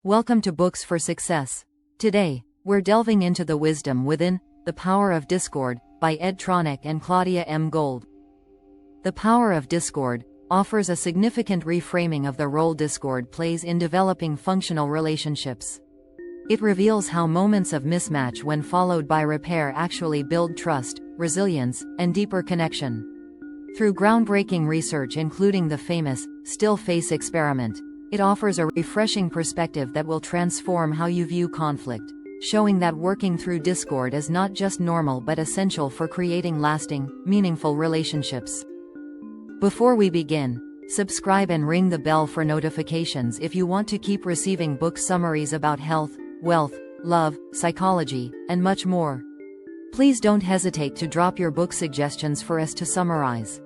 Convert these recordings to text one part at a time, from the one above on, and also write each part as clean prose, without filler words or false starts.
Welcome to Books for Success. Today, we're delving into The Wisdom Within, The Power of Discord, by Ed Tronick and Claudia M. Gold. The Power of Discord offers a significant reframing of the role discord plays in developing functional relationships. It reveals how moments of mismatch when followed by repair actually build trust, resilience, and deeper connection. Through groundbreaking research including the famous Still Face experiment, it offers a refreshing perspective that will transform how you view conflict, showing that working through discord is not just normal but essential for creating lasting, meaningful relationships. Before we begin, subscribe and ring the bell for notifications if you want to keep receiving book summaries about health, wealth, love, psychology, and much more. Please don't hesitate to drop your book suggestions for us to summarize.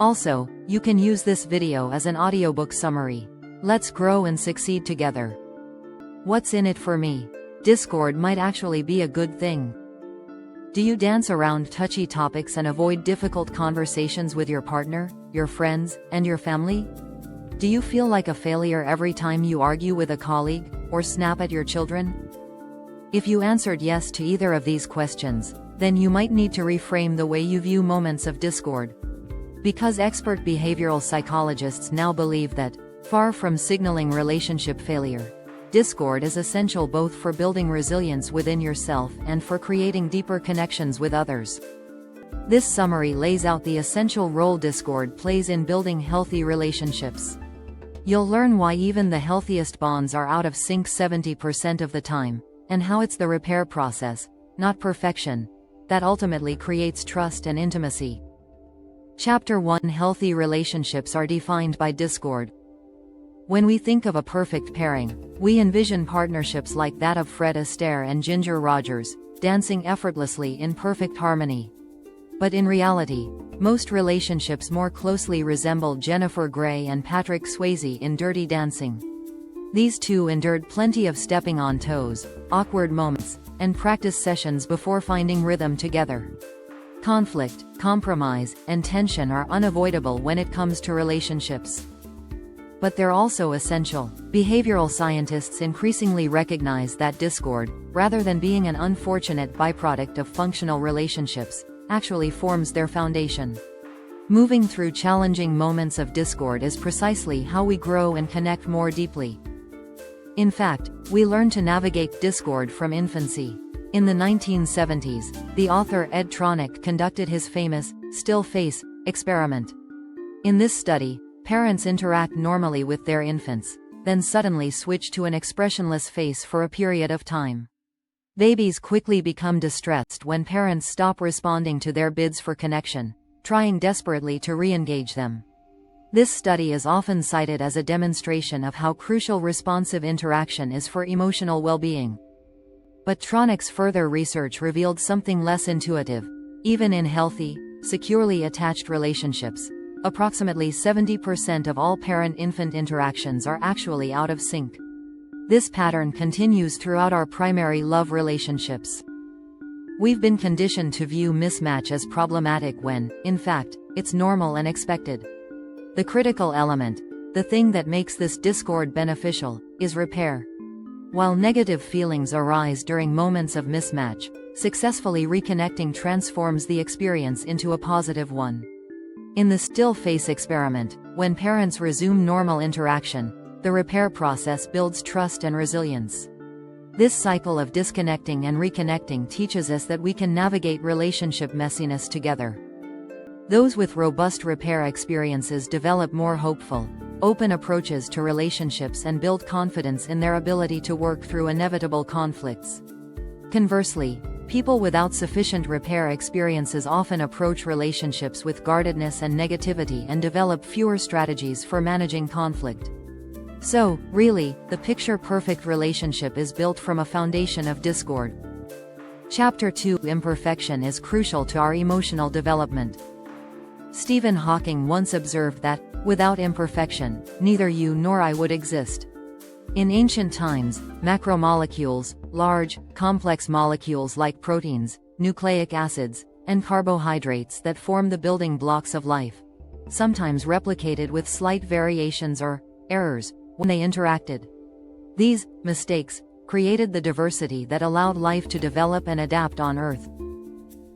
Also, you can use this video as an audiobook summary. Let's grow and succeed together. What's in it for me? Discord might actually be a good thing. Do you dance around touchy topics and avoid difficult conversations with your partner, your friends, and your family? Do you feel like a failure every time you argue with a colleague, or snap at your children? If you answered yes to either of these questions, then you might need to reframe the way you view moments of discord. Because expert behavioral psychologists now believe that, far from signaling relationship failure, discord is essential both for building resilience within yourself and for creating deeper connections with others. This summary lays out the essential role discord plays in building healthy relationships. You'll learn why even the healthiest bonds are out of sync 70% of the time, and how it's the repair process, not perfection, that ultimately creates trust and intimacy. Chapter 1: Healthy relationships are defined by discord. When we think of a perfect pairing, we envision partnerships like that of Fred Astaire and Ginger Rogers, dancing effortlessly in perfect harmony. But in reality, most relationships more closely resemble Jennifer Grey and Patrick Swayze in Dirty Dancing. These two endured plenty of stepping on toes, awkward moments, and practice sessions before finding rhythm together. Conflict, compromise, and tension are unavoidable when it comes to relationships. But they're also essential. Behavioral scientists increasingly recognize that discord, rather than being an unfortunate byproduct of functional relationships, actually forms their foundation. Moving through challenging moments of discord is precisely how we grow and connect more deeply. In fact, we learn to navigate discord from infancy. In the 1970s, the author Ed Tronick conducted his famous Still Face experiment. In this study, parents interact normally with their infants, then suddenly switch to an expressionless face for a period of time. Babies quickly become distressed when parents stop responding to their bids for connection, trying desperately to re-engage them. This study is often cited as a demonstration of how crucial responsive interaction is for emotional well-being. But Tronick's further research revealed something less intuitive. Even in healthy, securely attached relationships, approximately 70% of all parent-infant interactions are actually out of sync. This pattern continues throughout our primary love relationships. We've been conditioned to view mismatch as problematic when, in fact, it's normal and expected. The critical element, the thing that makes this discord beneficial, is repair. While negative feelings arise during moments of mismatch, successfully reconnecting transforms the experience into a positive one. In the Still Face experiment, when parents resume normal interaction, the repair process builds trust and resilience. This cycle of disconnecting and reconnecting teaches us that we can navigate relationship messiness together. Those with robust repair experiences develop more hopeful, open approaches to relationships and build confidence in their ability to work through inevitable conflicts. Conversely, people without sufficient repair experiences often approach relationships with guardedness and negativity and develop fewer strategies for managing conflict. So, really, the picture-perfect relationship is built from a foundation of discord. Chapter 2: Imperfection is crucial to our emotional development. Stephen Hawking once observed that, without imperfection, neither you nor I would exist. In ancient times, macromolecules, large, complex molecules like proteins, nucleic acids, and carbohydrates that form the building blocks of life, sometimes replicated with slight variations or errors when they interacted. These mistakes created the diversity that allowed life to develop and adapt on Earth.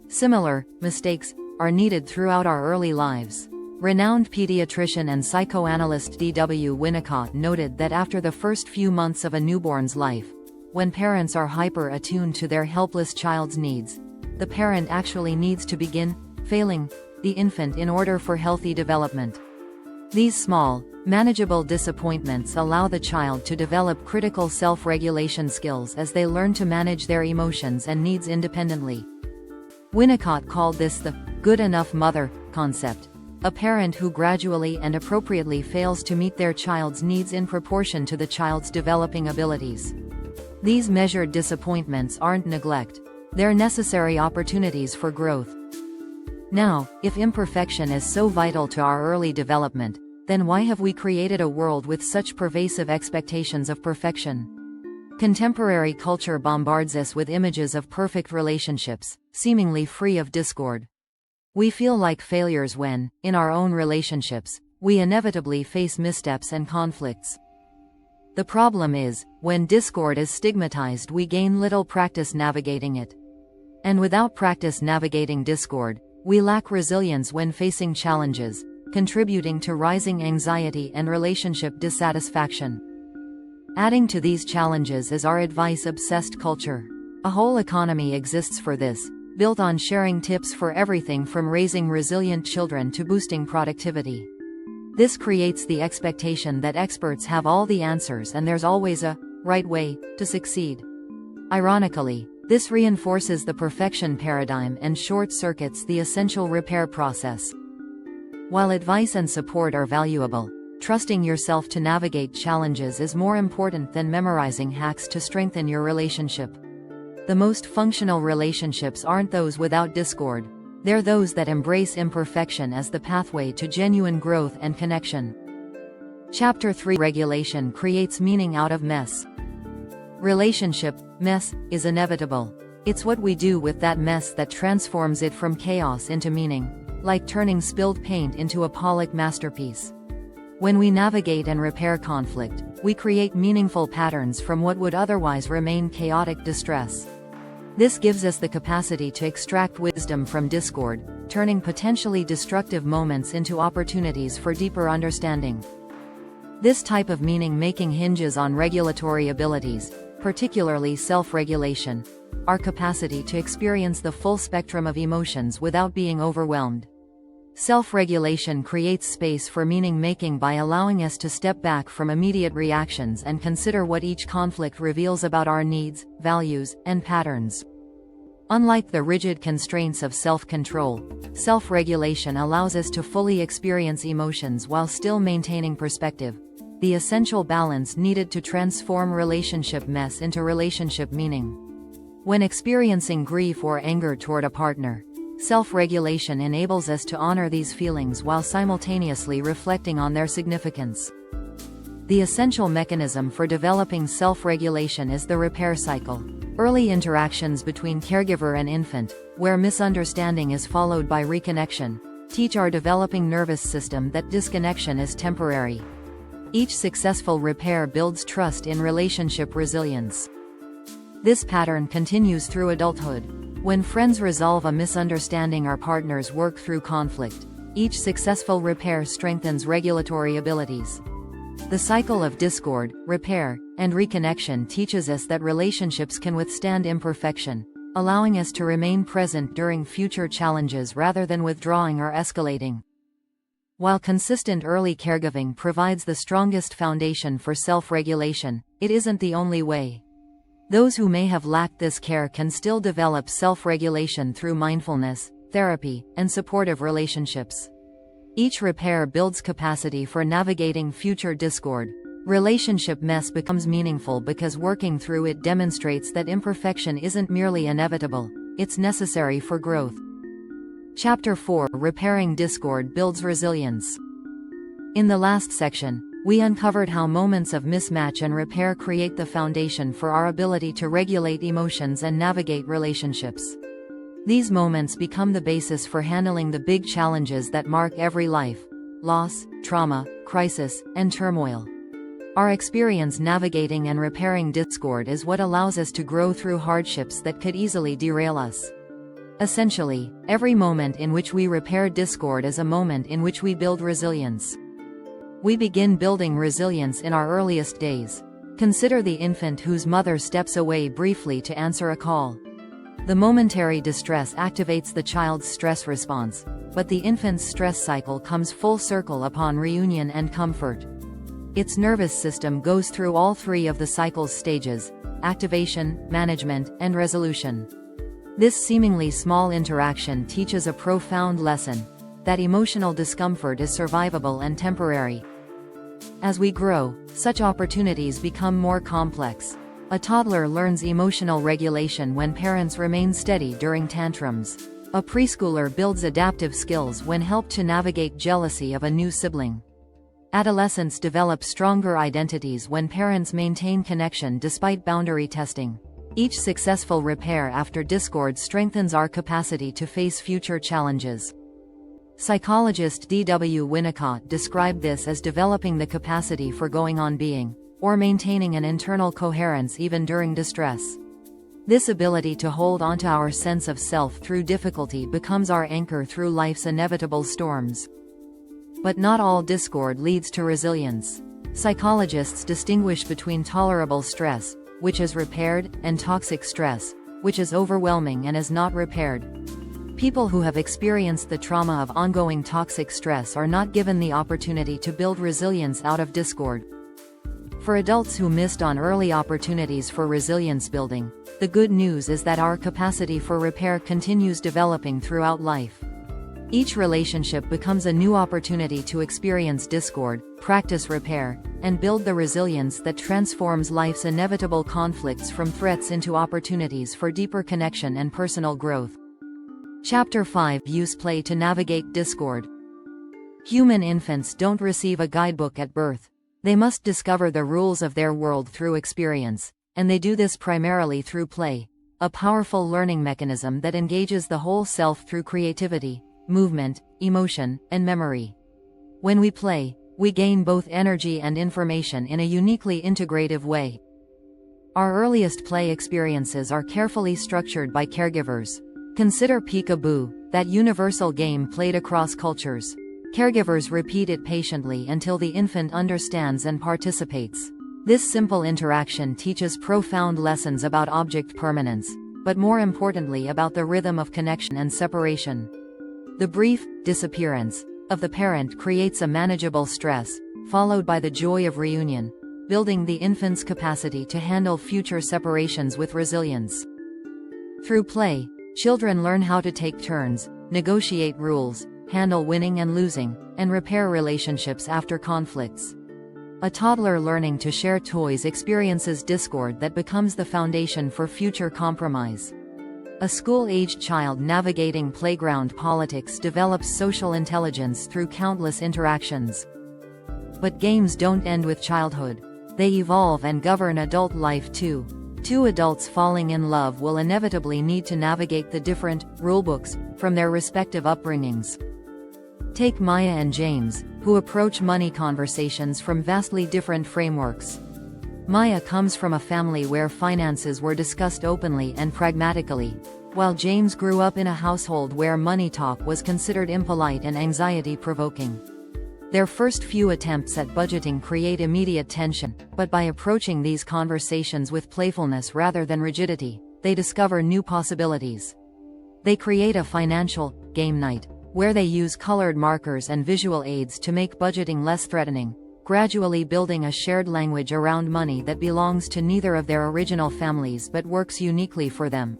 Similar mistakes are needed throughout our early lives. Renowned pediatrician and psychoanalyst D.W. Winnicott noted that after the first few months of a newborn's life, when parents are hyper-attuned to their helpless child's needs, the parent actually needs to begin failing the infant in order for healthy development. These small, manageable disappointments allow the child to develop critical self-regulation skills as they learn to manage their emotions and needs independently. Winnicott called this the good enough mother concept. A parent who gradually and appropriately fails to meet their child's needs in proportion to the child's developing abilities. These measured disappointments aren't neglect. They're necessary opportunities for growth. Now, if imperfection is so vital to our early development, then why have we created a world with such pervasive expectations of perfection? Contemporary culture bombards us with images of perfect relationships, seemingly free of discord. We feel like failures when, in our own relationships, we inevitably face missteps and conflicts. The problem is, when discord is stigmatized, we gain little practice navigating it. And without practice navigating discord, we lack resilience when facing challenges, contributing to rising anxiety and relationship dissatisfaction. Adding to these challenges is our advice-obsessed culture. A whole economy exists for this, built on sharing tips for everything from raising resilient children to boosting productivity. This creates the expectation that experts have all the answers and there's always a right way to succeed. Ironically, this reinforces the perfection paradigm and short-circuits the essential repair process. While advice and support are valuable, trusting yourself to navigate challenges is more important than memorizing hacks to strengthen your relationship. The most functional relationships aren't those without discord. They're those that embrace imperfection as the pathway to genuine growth and connection. Chapter 3: Regulation creates meaning out of mess. Relationship mess is inevitable. It's what we do with that mess that transforms it from chaos into meaning, like turning spilled paint into a Pollock masterpiece. When we navigate and repair conflict, we create meaningful patterns from what would otherwise remain chaotic distress. This gives us the capacity to extract wisdom from discord, turning potentially destructive moments into opportunities for deeper understanding. This type of meaning-making hinges on regulatory abilities, particularly self-regulation, our capacity to experience the full spectrum of emotions without being overwhelmed. Self-regulation creates space for meaning-making by allowing us to step back from immediate reactions and consider what each conflict reveals about our needs, values, and patterns. Unlike the rigid constraints of self-control, self-regulation allows us to fully experience emotions while still maintaining perspective, the essential balance needed to transform relationship mess into relationship meaning. When experiencing grief or anger toward a partner, self-regulation enables us to honor these feelings while simultaneously reflecting on their significance. The essential mechanism for developing self-regulation is the repair cycle. Early interactions between caregiver and infant, where misunderstanding is followed by reconnection, teach our developing nervous system that disconnection is temporary. Each successful repair builds trust in relationship resilience. This pattern continues through adulthood. When friends resolve a misunderstanding or partners work through conflict, each successful repair strengthens regulatory abilities. The cycle of discord, repair, and reconnection teaches us that relationships can withstand imperfection, allowing us to remain present during future challenges rather than withdrawing or escalating. While consistent early caregiving provides the strongest foundation for self-regulation, it isn't the only way. Those who may have lacked this care can still develop self-regulation through mindfulness, therapy, and supportive relationships. Each repair builds capacity for navigating future discord. Relationship mess becomes meaningful because working through it demonstrates that imperfection isn't merely inevitable, it's necessary for growth. Chapter 4: Repairing Discord Builds Resilience. In the last section, we uncovered how moments of mismatch and repair create the foundation for our ability to regulate emotions and navigate relationships. These moments become the basis for handling the big challenges that mark every life: loss, trauma, crisis, and turmoil. Our experience navigating and repairing discord is what allows us to grow through hardships that could easily derail us. Essentially, every moment in which we repair discord is a moment in which we build resilience. We begin building resilience in our earliest days. Consider the infant whose mother steps away briefly to answer a call. The momentary distress activates the child's stress response, but the infant's stress cycle comes full circle upon reunion and comfort. Its nervous system goes through all three of the cycle's stages: activation, management, and resolution. This seemingly small interaction teaches a profound lesson: that emotional discomfort is survivable and temporary. As we grow, such opportunities become more complex. A toddler learns emotional regulation when parents remain steady during tantrums. A preschooler builds adaptive skills when helped to navigate jealousy of a new sibling. Adolescents develop stronger identities when parents maintain connection despite boundary testing. Each successful repair after discord strengthens our capacity to face future challenges. Psychologist D.W. Winnicott described this as developing the capacity for going on being, or maintaining an internal coherence even during distress. This ability to hold onto our sense of self through difficulty becomes our anchor through life's inevitable storms. But not all discord leads to resilience. Psychologists distinguish between tolerable stress, which is repaired, and toxic stress, which is overwhelming and is not repaired. People who have experienced the trauma of ongoing toxic stress are not given the opportunity to build resilience out of discord. For adults who missed on early opportunities for resilience building, the good news is that our capacity for repair continues developing throughout life. Each relationship becomes a new opportunity to experience discord, practice repair, and build the resilience that transforms life's inevitable conflicts from threats into opportunities for deeper connection and personal growth. Chapter 5: Use play to navigate discord. Human infants don't receive a guidebook at birth. They must discover the rules of their world through experience, and they do this primarily through play, a powerful learning mechanism that engages the whole self through creativity, movement, emotion, and memory. When we play, we gain both energy and information in a uniquely integrative way. Our earliest play experiences are carefully structured by caregivers. Consider Peek-a-Boo, that universal game played across cultures. Caregivers repeat it patiently until the infant understands and participates. This simple interaction teaches profound lessons about object permanence, but more importantly about the rhythm of connection and separation. The brief disappearance of the parent creates a manageable stress, followed by the joy of reunion, building the infant's capacity to handle future separations with resilience. Through play, children learn how to take turns, negotiate rules, handle winning and losing, and repair relationships after conflicts. A toddler learning to share toys experiences discord that becomes the foundation for future compromise. A school-aged child navigating playground politics develops social intelligence through countless interactions. But games don't end with childhood. They evolve and govern adult life too. Two adults falling in love will inevitably need to navigate the different rulebooks from their respective upbringings. Take Maya and James, who approach money conversations from vastly different frameworks. Maya comes from a family where finances were discussed openly and pragmatically, while James grew up in a household where money talk was considered impolite and anxiety-provoking. Their first few attempts at budgeting create immediate tension, but by approaching these conversations with playfulness rather than rigidity, they discover new possibilities. They create a financial game night, where they use colored markers and visual aids to make budgeting less threatening, gradually building a shared language around money that belongs to neither of their original families but works uniquely for them.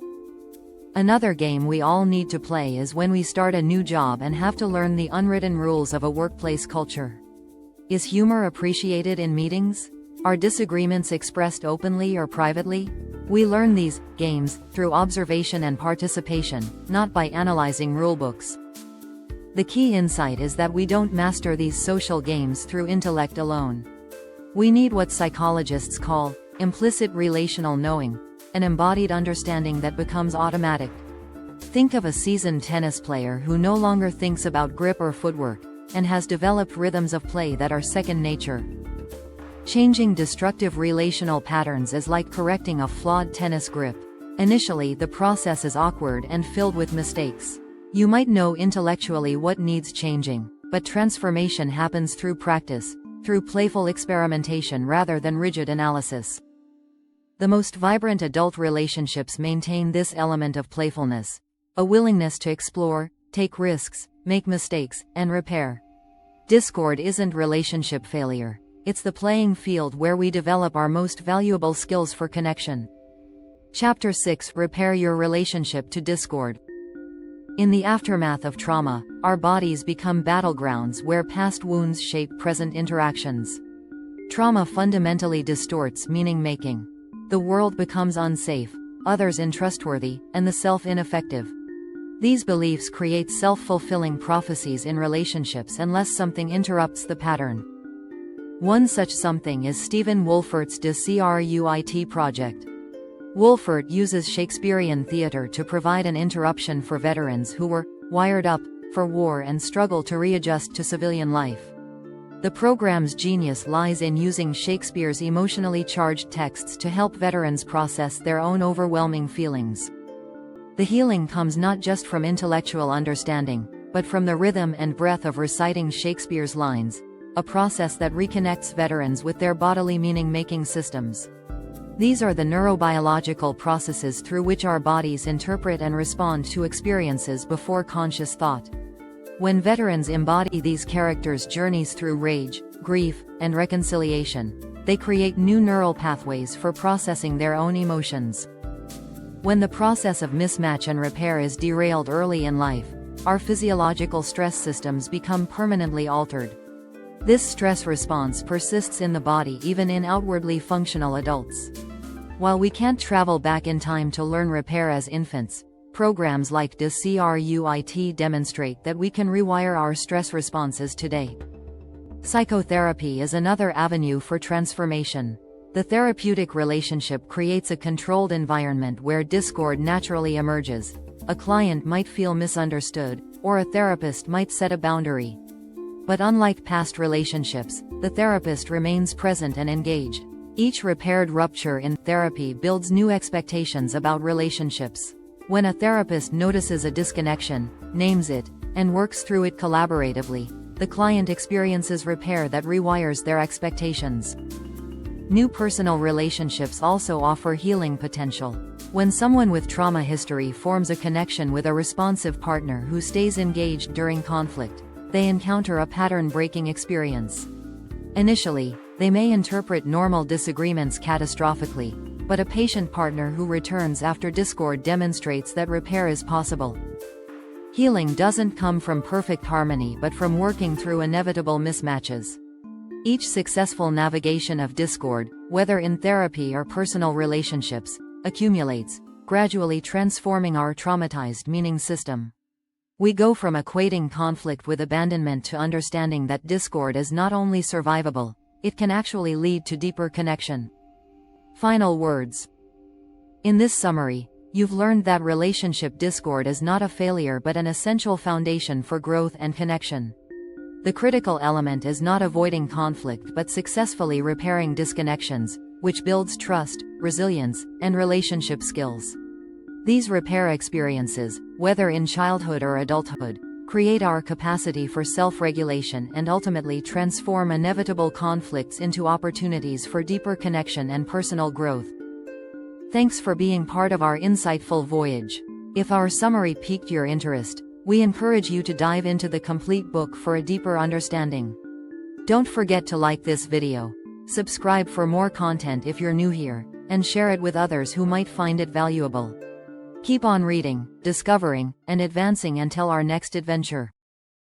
Another game we all need to play is when we start a new job and have to learn the unwritten rules of a workplace culture. Is humor appreciated in meetings? Are disagreements expressed openly or privately? We learn these games through observation and participation, not by analyzing rulebooks. The key insight is that we don't master these social games through intellect alone. We need what psychologists call implicit relational knowing, an embodied understanding that becomes automatic. Think of a seasoned tennis player who no longer thinks about grip or footwork, and has developed rhythms of play that are second nature. Changing destructive relational patterns is like correcting a flawed tennis grip. Initially, the process is awkward and filled with mistakes. You might know intellectually what needs changing, but transformation happens through practice, through playful experimentation rather than rigid analysis. The most vibrant adult relationships maintain this element of playfulness, a willingness to explore, take risks, make mistakes, and repair. Discord isn't relationship failure. It's the playing field where we develop our most valuable skills for connection. Chapter 6: Repair your relationship to discord. In the aftermath of trauma, our bodies become battlegrounds where past wounds shape present interactions. Trauma fundamentally distorts meaning-making. The world becomes unsafe, others untrustworthy, and the self ineffective. These beliefs create self-fulfilling prophecies in relationships unless something interrupts the pattern. One such something is Stephen Wolfert's De Cruit project. Wolfert uses Shakespearean theatre to provide an interruption for veterans who were wired up for war and struggle to readjust to civilian life. The program's genius lies in using Shakespeare's emotionally charged texts to help veterans process their own overwhelming feelings. The healing comes not just from intellectual understanding, but from the rhythm and breath of reciting Shakespeare's lines, a process that reconnects veterans with their bodily meaning-making systems. These are the neurobiological processes through which our bodies interpret and respond to experiences before conscious thought. When veterans embody these characters' journeys through rage, grief, and reconciliation, they create new neural pathways for processing their own emotions. When the process of mismatch and repair is derailed early in life, our physiological stress systems become permanently altered. This stress response persists in the body even in outwardly functional adults. While we can't travel back in time to learn repair as infants, programs like De Cruit demonstrate that we can rewire our stress responses today. Psychotherapy is another avenue for transformation. The therapeutic relationship creates a controlled environment where discord naturally emerges. A client might feel misunderstood, or a therapist might set a boundary. But unlike past relationships, the therapist remains present and engaged. Each repaired rupture in therapy builds new expectations about relationships. When a therapist notices a disconnection, names it, and works through it collaboratively, the client experiences repair that rewires their expectations. New personal relationships also offer healing potential. When someone with trauma history forms a connection with a responsive partner who stays engaged during conflict, they encounter a pattern-breaking experience. Initially, they may interpret normal disagreements catastrophically, but a patient partner who returns after discord demonstrates that repair is possible. Healing doesn't come from perfect harmony but from working through inevitable mismatches. Each successful navigation of discord, whether in therapy or personal relationships, accumulates, gradually transforming our traumatized meaning system. We go from equating conflict with abandonment to understanding that discord is not only survivable, it can actually lead to deeper connection. Final words. In this summary, you've learned that relationship discord is not a failure but an essential foundation for growth and connection. The critical element is not avoiding conflict but successfully repairing disconnections, which builds trust, resilience, and relationship skills. These repair experiences, whether in childhood or adulthood, create our capacity for self-regulation and ultimately transform inevitable conflicts into opportunities for deeper connection and personal growth. Thanks for being part of our insightful voyage. If our summary piqued your interest, we encourage you to dive into the complete book for a deeper understanding. Don't forget to like this video, subscribe for more content if you're new here, and share it with others who might find it valuable. Keep on reading, discovering, and advancing until our next adventure.